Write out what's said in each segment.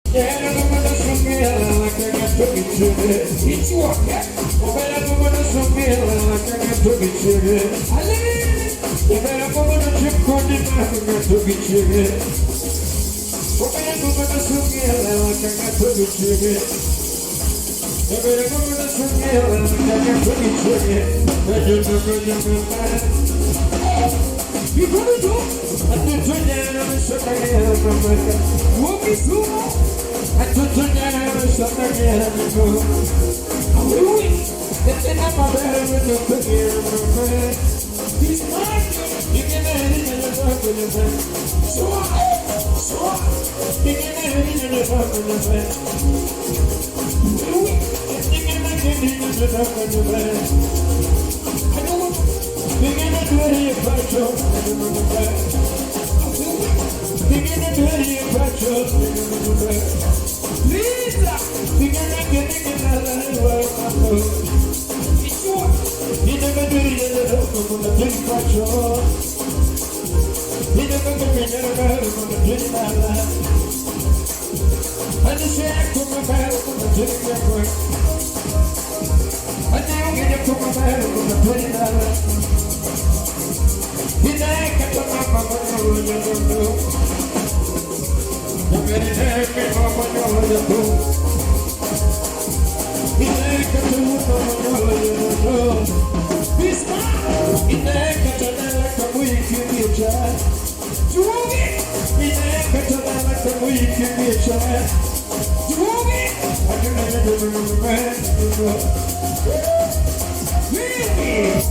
Yeah, I'm gonna show me like I got to be sugar. It's what? Oh, but I'm gonna show me like I got to be sugar. I live it. Oh, but I'm gonna chip on the back, I got to be sugar. Oh, but I'm gonna show me like I got to be sugar. Oh, but I'm gonna show me like I got to be sugar. You gonna do? I do to them, so I am. Walk me through. I took to them, so I am. I'm doing it. I'm a better with the figure. He's not. You can manage in the back of the bed. So you can manage in the back of the bed. You can manage in the back of the bed. I know. Begin to do it, Pacho. Begin to do it, Pacho. Lisa, begin to get it out of the world. He never did it on the big Pacho. He never did it on the big Mala. And the shack from the battle on the big network. I don't get it from the battle on the big Mala. He never got to my mama, you don't know. You better have me, mama, you don't know. He never got to my mama, you don't know. He's smart. He never got to like a week in the chat. Drove it. He never got to like a week in the chat. Drove it. I can never remember. Really?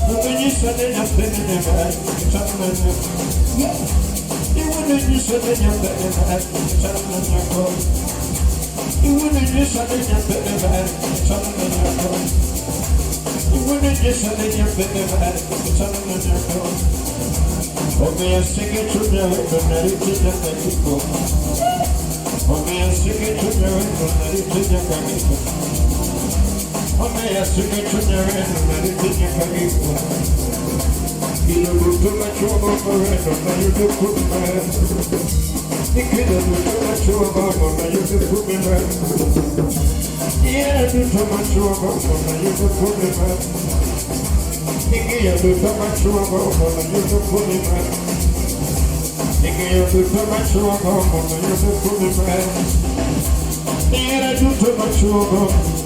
When you said it, I'm in your bed. When you said it, I'm in your bed. When you said it, I'm in your bed. When you said it, I'm in your bed. Oh, me a sing it to the everybody to the people. Oh, me a sing it to the everybody to the people. Oh, me a sing it to the everybody to the people. You do too much over for it, now you do put me back. You can't do too much over, now you do put me back. Yeah, do too much over, now you do put me back. You do too much over, now you do put me back. You do too much over, now you do put me back. Yeah, do too much over.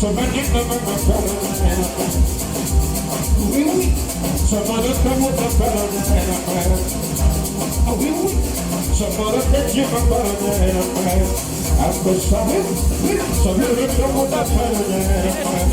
Somebody come with the fellow. Somebody come with the fellow. Somebody take you from fellow. I'm the son. Somebody come with the fellow.